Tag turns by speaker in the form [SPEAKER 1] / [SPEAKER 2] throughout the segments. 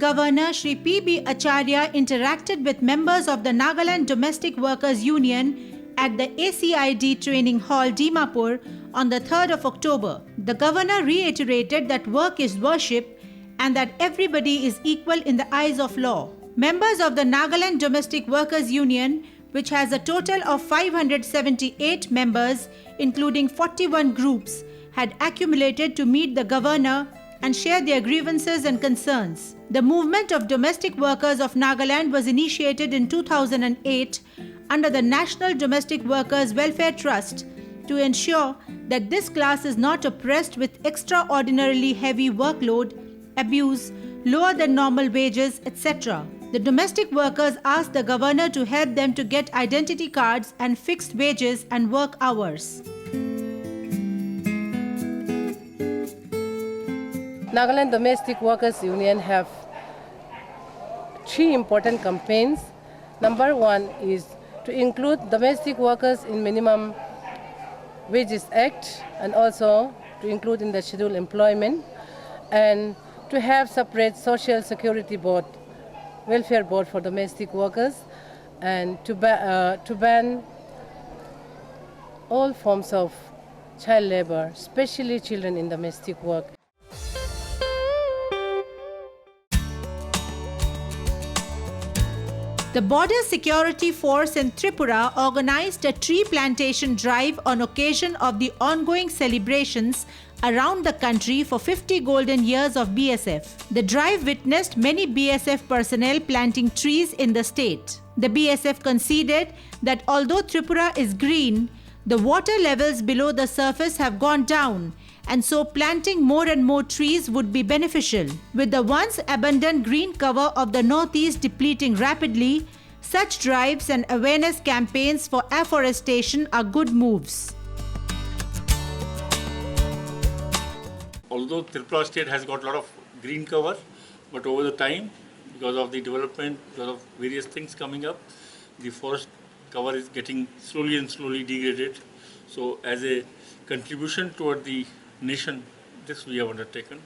[SPEAKER 1] Governor Shri P.B. Acharya interacted with members of the Nagaland Domestic Workers Union at the ACID Training Hall, Dimapur on the 3rd of October. The Governor reiterated that work is worship and that everybody is equal in the eyes of law. Members of the Nagaland Domestic Workers Union, which has a total of 578 members, including 41 groups, had accumulated to meet the Governor and share their grievances and concerns. The movement of domestic workers of Nagaland was initiated in 2008 under the National Domestic Workers Welfare Trust to ensure that this class is not oppressed with extraordinarily heavy workload, abuse, lower than normal wages, etc. The domestic workers asked the Governor to help them to get identity cards and fixed wages and work hours.
[SPEAKER 2] Nagaland Domestic Workers Union have 3 important campaigns. Number 1 is to include domestic workers in Minimum Wages Act and also to include in the scheduled employment, and to have separate social security board, welfare board for domestic workers, and to ban all forms of child labor, especially children in domestic work.
[SPEAKER 1] The Border Security Force in Tripura organized a tree plantation drive on occasion of the ongoing celebrations around the country for 50 golden years of BSF. The drive witnessed many BSF personnel planting trees in the state. The BSF conceded that although Tripura is green, the water levels below the surface have gone down, and so planting more and more trees would be beneficial. With the once abundant green cover of the northeast depleting rapidly, such drives and awareness campaigns for afforestation are good moves.
[SPEAKER 3] Although Tripura state has got a lot of green cover, but over the time, because of the development, because of various things coming up, the forest cover is getting slowly and slowly degraded. So as a contribution toward the nation, this we have undertaken.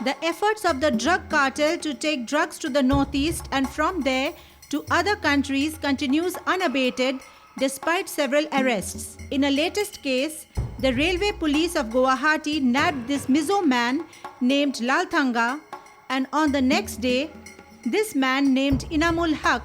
[SPEAKER 1] The efforts of the drug cartel to take drugs to the northeast and from there to other countries continues unabated despite several arrests. In a latest case, the Railway Police of Guwahati nabbed this Mizo man named Lalthanga, and on the next day, this man named Inamul Haq,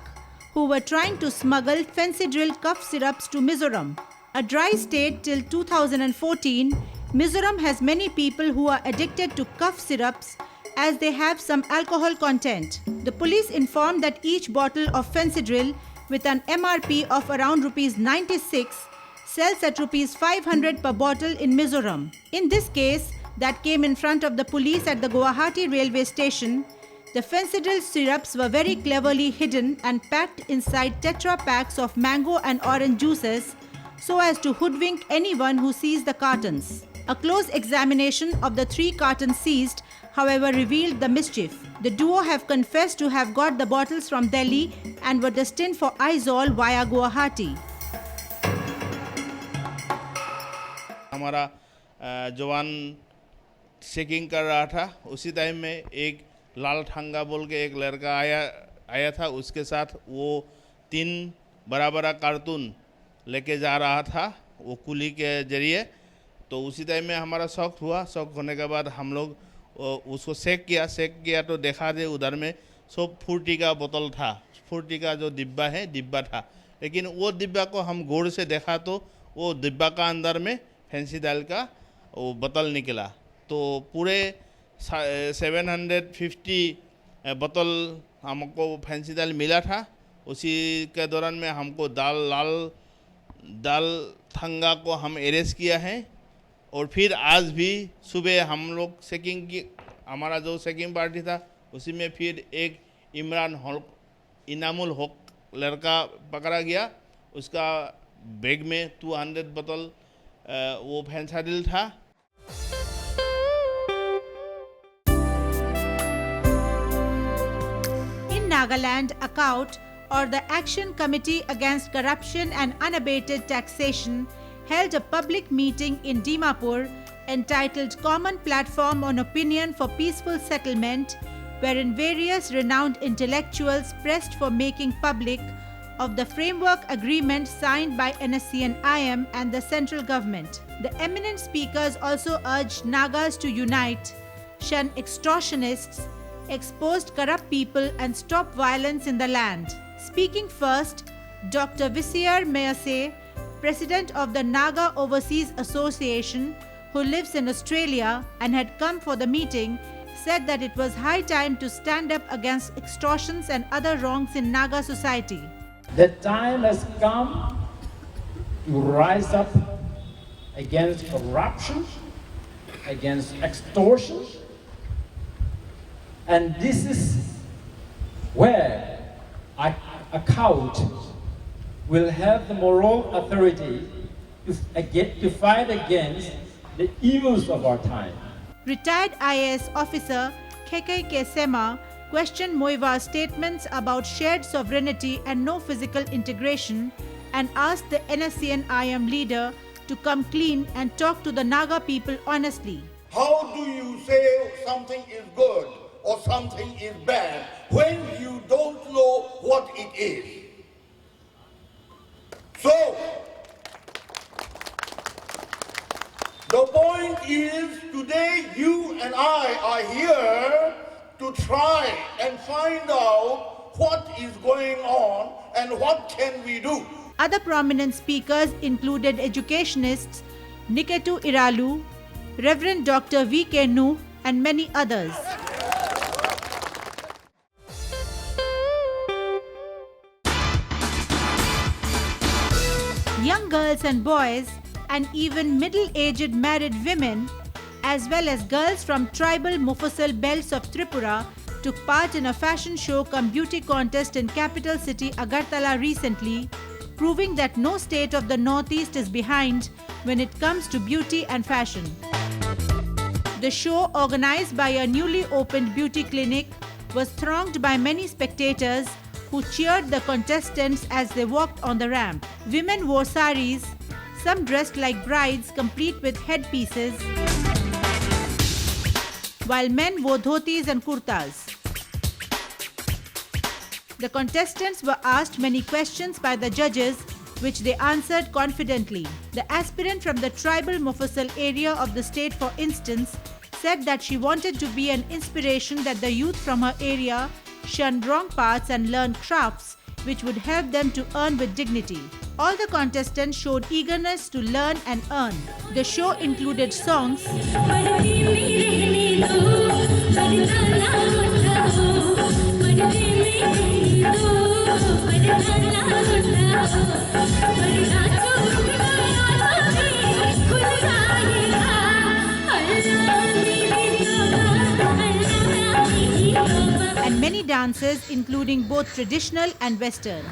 [SPEAKER 1] who were trying to smuggle Fencidril cough syrups to Mizoram. A dry state till 2014, Mizoram has many people who are addicted to cough syrups as they have some alcohol content. The police informed that each bottle of Fencidril with an MRP of around Rs 96 sells at Rs 500 per bottle in Mizoram. In this case, that came in front of the police at the Guwahati railway station, the Fencidril syrups were very cleverly hidden and packed inside tetra packs of mango and orange juices so as to hoodwink anyone who sees the cartons. A close examination of the 3 cartons seized, however, revealed the mischief. The duo have confessed to have got the bottles from Delhi and were destined for Aizawl via Guwahati.
[SPEAKER 4] हमारा जवान checking कर रहा था, उसी time में एक लाल ठंगा बोल के एक लड़का आया था, उसके साथ वो 3 बड़ा कार्टून लेके जा रहा था वो कुली के जरिए। तो उसी टाइम में हमारा शौक हुआ। शौक होने के बाद हम लोग उसको चेक किया तो देखा दे उधर में सब फ्रूटी का बोतल था, फ्रूटी का जो डिब्बा था, लेकिन वो डिब्बा को हम गौर से देखा तो वो डिब्बा का अंदर में फेंसिडाइल का वो बोतल निकला। तो पूरे 750 बोतल हमको फेंसिडाइल मिला था। उसी के दौरान में हमको दाल थंगा को हम अरेस्ट किया है, और फिर आज भी सुबह हम लोग चेकिंग की, हमारा जो चेकिंग पार्टी था उसी में फिर एक इनामुल हक लड़का पकड़ा गया। उसका बैग में 200 बोतल वो फेंसिडाइल था।
[SPEAKER 1] In Nagaland, ACOUT, or the Action Committee Against Corruption and Unabated Taxation, held a public meeting in Dimapur entitled Common Platform on Opinion for Peaceful Settlement, wherein various renowned intellectuals pressed for making public of the framework agreement signed by NSCN-IM and the central government. The eminent speakers also urged Nagas to unite, shun extortionists, exposed corrupt people and stop violence in the land. Speaking first, Dr. Visier Mayase, President of the Naga Overseas Association, who lives in Australia and had come for the meeting, said that it was high time to stand up against extortions and other wrongs in Naga society.
[SPEAKER 5] The time has come to rise up against corruption, against extortion, and this is where a court will have the moral authority to fight against the evils of our time.
[SPEAKER 1] Retired IAS officer KK Sema questioned Moiva's statements about shared sovereignty and no physical integration and asked the NSCN-IM leader to come clean and talk to the Naga people honestly.
[SPEAKER 6] How do you say something is good or something is bad when you don't know what it is? So, the point is, today you and I are here to try and find out what is going on and what can we do.
[SPEAKER 1] Other prominent speakers included educationists Niketu Iralu, Reverend Dr. V.K. Nu, and many others. Young girls and boys, and even middle-aged married women, as well as girls from tribal Mufasal belts of Tripura, took part in a fashion show cum beauty contest in capital city Agartala recently, proving that no state of the Northeast is behind when it comes to beauty and fashion. The show, organized by a newly opened beauty clinic, was thronged by many spectators who cheered the contestants as they walked on the ramp. Women wore saris, some dressed like brides complete with headpieces, while men wore dhotis and kurtas. The contestants were asked many questions by the judges, which they answered confidently. The aspirant from the tribal Mufasal area of the state, for instance, said that she wanted to be an inspiration that the youth from her area shun wrong paths and learn crafts which would help them to earn with dignity. All the contestants showed eagerness to learn and earn. The show included songs, and many dances including both traditional and Western.